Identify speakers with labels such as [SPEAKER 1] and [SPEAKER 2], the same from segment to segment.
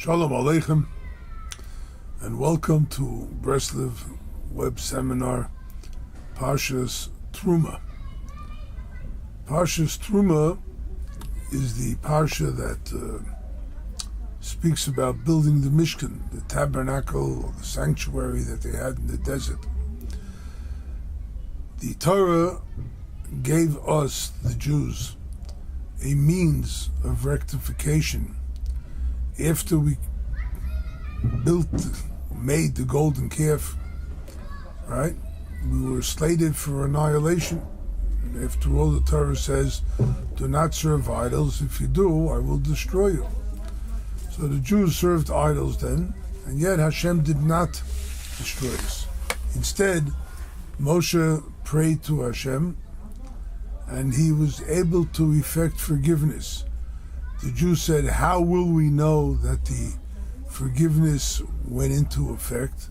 [SPEAKER 1] Shalom Aleichem, and welcome to Breslev Web Seminar, Parshat Terumah. Parshat Terumah is the Parsha that speaks about building the Mishkan, the tabernacle, or the sanctuary that they had in the desert. The Torah gave us, the Jews, a means of rectification after we made the golden calf, right? We were slated for annihilation. After all, the Torah says, do not serve idols. If you do, I will destroy you. So the Jews served idols then, and yet Hashem did not destroy us. Instead, Moshe prayed to Hashem, and he was able to effect forgiveness. The Jews said, how will we know that the forgiveness went into effect?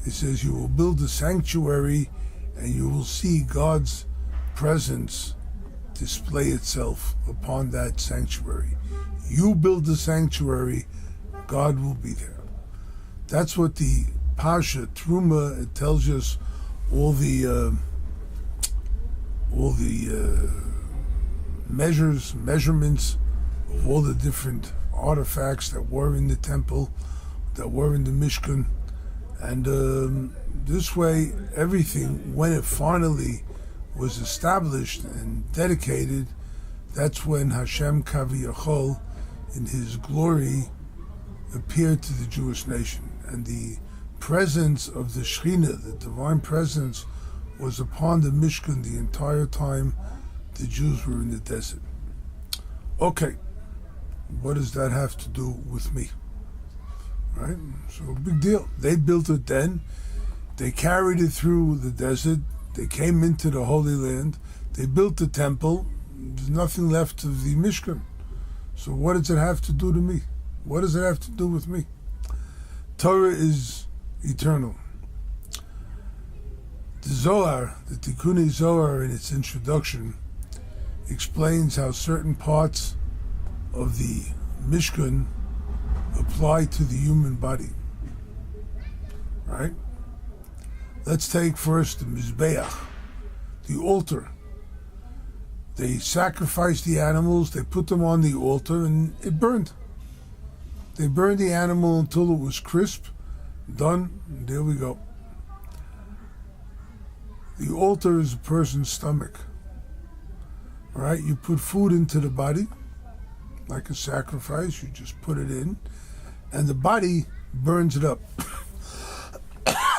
[SPEAKER 1] It says, you will build a sanctuary and you will see God's presence display itself upon that sanctuary. You build the sanctuary, God will be there. That's what the Parshat Terumah, it tells us all the measurements of all the different artifacts that were in the temple, that were in the Mishkan. And this way, everything, when it finally was established and dedicated, that's when Hashem Kaviyachol, in his glory, appeared to the Jewish nation. And the presence of the Shekhinah, the divine presence, was upon the Mishkan the entire time the Jews were in the desert. Okay, what does that have to do with me? Right? So, big deal. They built it then. They carried it through the desert. They came into the Holy Land. They built the temple. There's nothing left of the Mishkan. So what does it have to do to me? What does it have to do with me? Torah is eternal. The Zohar, the Tikkun Zohar, in its introduction, explains how certain parts of the Mishkan apply to the human body. Right? Let's take first the Mizbeach, the altar. They sacrificed the animals, they put them on the altar, and it burned. They burned the animal until it was crisp, done, and there we go. The altar is a person's stomach. Right? You put food into the body, like a sacrifice, you just put it in, and the body burns it up.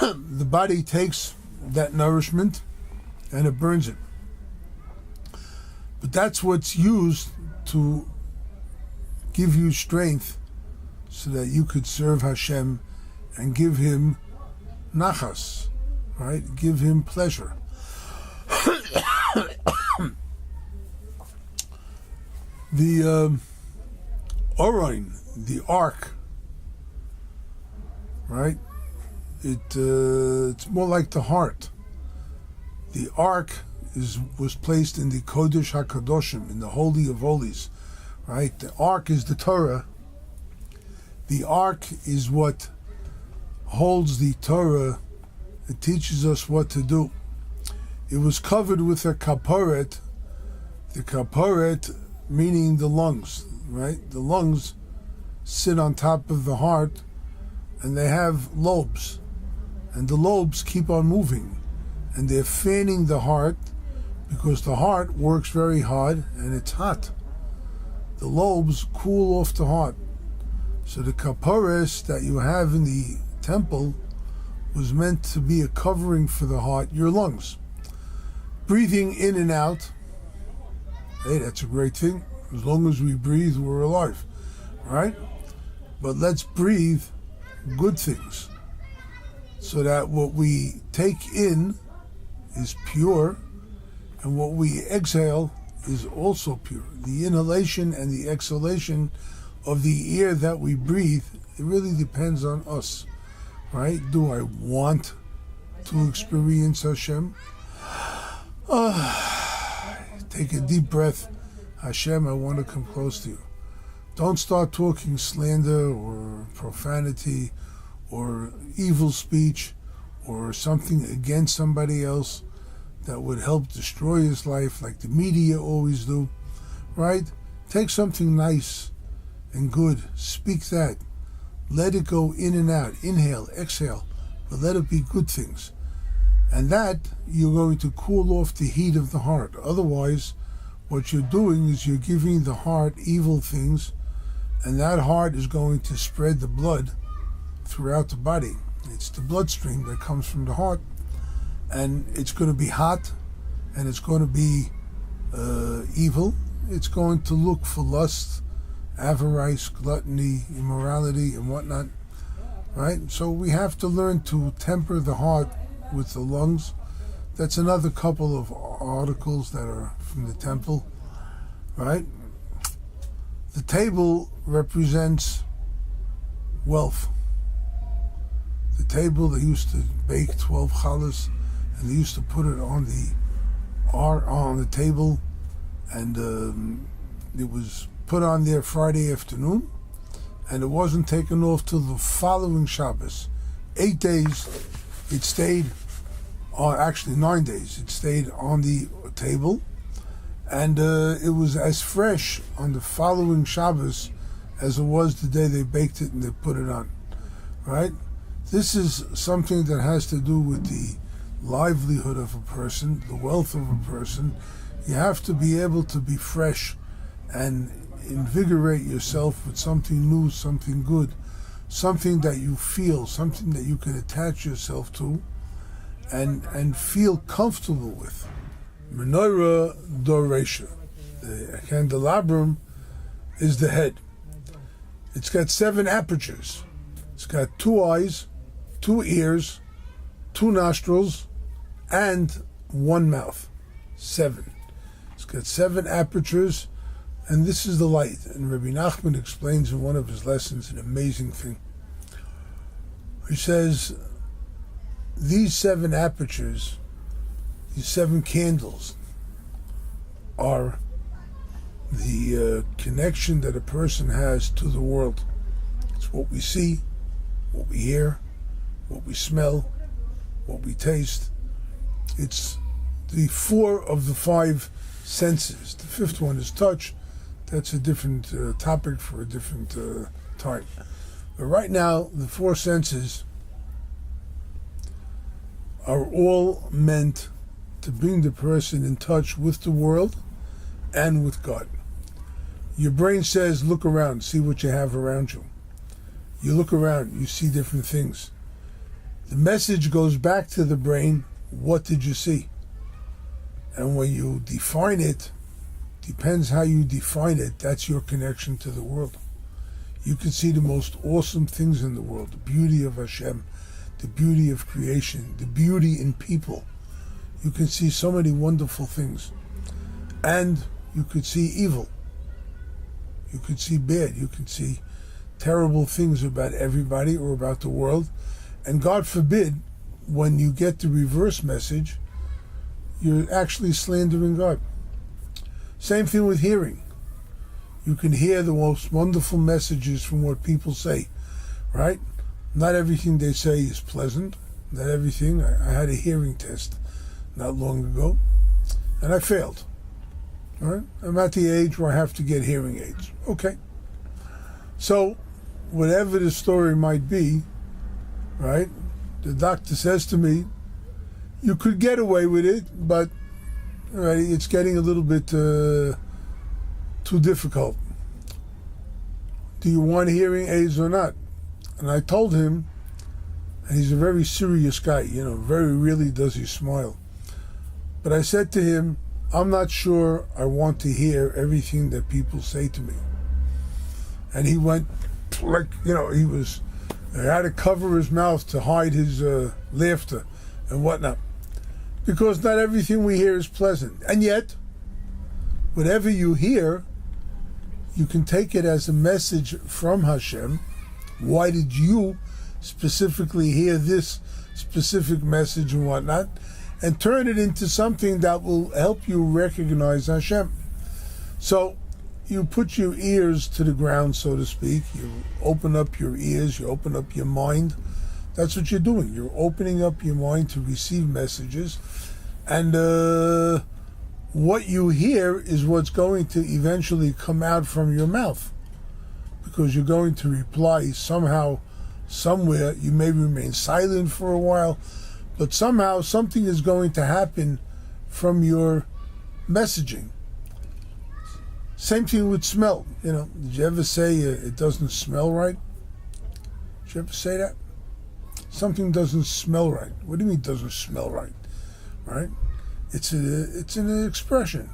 [SPEAKER 1] The body takes that nourishment and it burns it. But that's what's used to give you strength so that you could serve Hashem and give him nachas, right? Give him pleasure. The Orion, the ark, right? It's more like the heart. The ark was placed in the Kodesh HaKadoshim, in the Holy of Holies, right? The ark is the Torah. The ark is what holds the Torah. It teaches us what to do. It was covered with a kaporet. The kaporet meaning the lungs, right? The lungs sit on top of the heart and they have lobes. And the lobes keep on moving. And they're fanning the heart because the heart works very hard and it's hot. The lobes cool off the heart. So the kapores that you have in the temple was meant to be a covering for the heart, your lungs. Breathing in and out, hey, that's a great thing. As long as we breathe, we're alive, right? But let's breathe good things so that what we take in is pure and what we exhale is also pure. The inhalation and the exhalation of the air that we breathe, it really depends on us, right? Do I want to experience Hashem? Take a deep breath. Hashem, I want to come close to you. Don't start talking slander or profanity or evil speech or something against somebody else that would help destroy his life, like the media always do, right? Take something nice and good, speak that. Let it go in and out, inhale, exhale, but let it be good things. And that, you're going to cool off the heat of the heart. Otherwise, what you're doing is you're giving the heart evil things, and that heart is going to spread the blood throughout the body. It's the bloodstream that comes from the heart, and it's going to be hot, and it's going to be evil. It's going to look for lust, avarice, gluttony, immorality, and whatnot, right? So we have to learn to temper the heart with the lungs. That's another couple of articles that are from the temple, right? The table represents wealth. The table, they used to bake 12 challahs, and they used to put it on the table, and it was put on there Friday afternoon, and it wasn't taken off till the following Shabbos. 8 days it stayed, or actually 9 days, it stayed on the table, and it was as fresh on the following Shabbos as it was the day they baked it and they put it on, right? This is something that has to do with the livelihood of a person, the wealth of a person. You have to be able to be fresh and invigorate yourself with something new, something good, something that you feel, something that you can attach yourself to and feel comfortable with. Menorah doresha. The candelabrum is the head. It's got 7 apertures. It's got 2 eyes, 2 ears, 2 nostrils, and 1 mouth. 7. It's got 7 apertures, and this is the light. And Rabbi Nachman explains in one of his lessons an amazing thing. He says, these 7 apertures, these 7 candles, are the connection that a person has to the world. It's what we see, what we hear, what we smell, what we taste. It's the 4 of the 5 senses. The 5th one is touch. That's a different topic for a different time. But right now, the 4 senses are all meant to bring the person in touch with the world and with God. Your brain says, look around, see what you have around you. You look around, you see different things. The message goes back to the brain, what did you see? And when you define it, depends how you define it, that's your connection to the world. You can see the most awesome things in the world, the beauty of Hashem, the beauty of creation, the beauty in people. You can see so many wonderful things. And you could see evil. You could see bad. You could see terrible things about everybody or about the world. And God forbid, when you get the reverse message, you're actually slandering God. Same thing with hearing. You can hear the most wonderful messages from what people say, right? Not everything they say is pleasant. Not everything. I had a hearing test not long ago, and I failed. All right? I'm at the age where I have to get hearing aids. Okay. So, whatever the story might be, right, the doctor says to me, you could get away with it, but right, it's getting a little bit too difficult. Do you want hearing aids or not? And I told him, and he's a very serious guy, very really does he smile. But I said to him, I'm not sure I want to hear everything that people say to me. And he went like, he had to cover his mouth to hide his laughter and whatnot. Because not everything we hear is pleasant. And yet, whatever you hear, you can take it as a message from Hashem. Why did you specifically hear this specific message and whatnot? And turn it into something that will help you recognize Hashem. So, you put your ears to the ground, so to speak. You open up your ears, you open up your mind. That's what you're doing. You're opening up your mind to receive messages. And what you hear is what's going to eventually come out from your mouth. Because you're going to reply somehow, somewhere. You may remain silent for a while, but somehow something is going to happen from your messaging. Same thing with smell. Did you ever say it doesn't smell right? Did you ever say that? Something doesn't smell right. What do you mean it doesn't smell right? Right? It's an expression.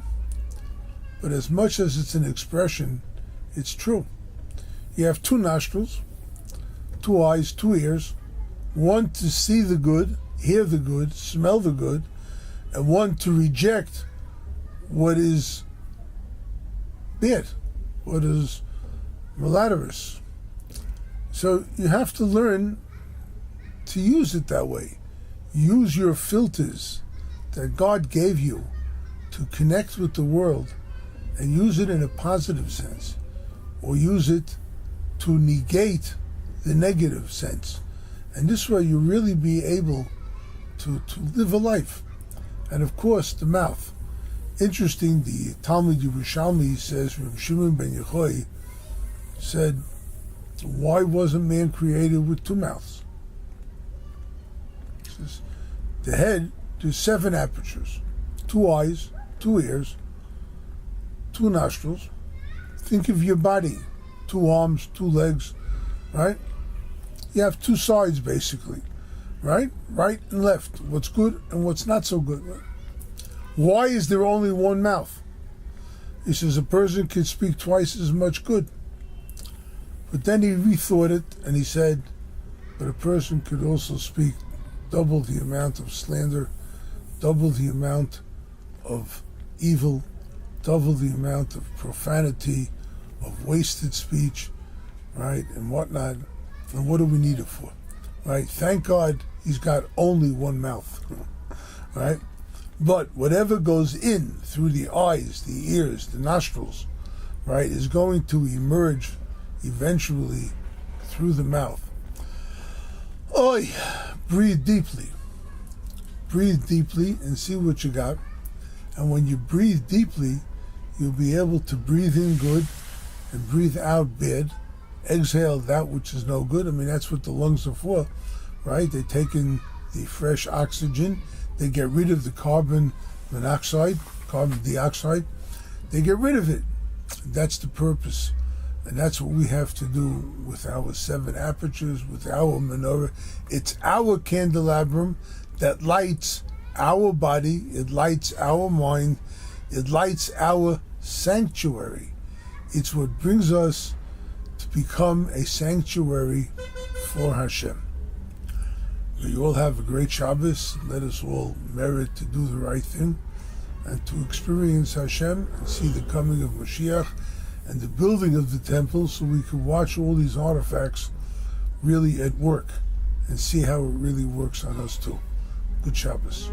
[SPEAKER 1] But as much as it's an expression, it's true. You have 2 nostrils, 2 eyes, 2 ears, one to see the good, hear the good, smell the good, and one to reject what is bad, what is malodorous. So you have to learn to use it that way. Use your filters that God gave you to connect with the world, and use it in a positive sense, or use it to negate the negative sense. And this way you really be able to live a life. And of course, the mouth. Interesting, the Talmud Yerushalmi says, Reb Shimon ben Yochai said, why wasn't man created with 2 mouths? He says, the head, there's 7 apertures, 2 eyes, 2 ears, 2 nostrils. Think of your body, 2 arms, 2 legs, right? You have 2 sides, basically, right? Right and left, what's good and what's not so good. Right? Why is there only 1 mouth? He says a person can speak twice as much good. But then he rethought it, and he said, but a person could also speak double the amount of slander, double the amount of evil, double the amount of profanity, of wasted speech, right, and whatnot. And what do we need it for? Right? Thank God he's got only 1 mouth, right? But whatever goes in through the eyes, the ears, the nostrils, right, is going to emerge eventually through the mouth. Oy, breathe deeply. Breathe deeply and see what you got. And when you breathe deeply, you'll be able to breathe in good and breathe out bad. Exhale that which is no good. I mean, that's what the lungs are for, right? They take in the fresh oxygen. They get rid of the carbon monoxide, carbon dioxide. They get rid of it. That's the purpose. And that's what we have to do with our 7 apertures, with our menorah. It's our candelabrum that lights our body, it lights our mind, it lights our sanctuary. It's what brings us to become a sanctuary for Hashem. May you all have a great Shabbos. Let us all merit to do the right thing and to experience Hashem and see the coming of Mashiach and the building of the temple, so we can watch all these artifacts really at work and see how it really works on us too. Good Shabbos.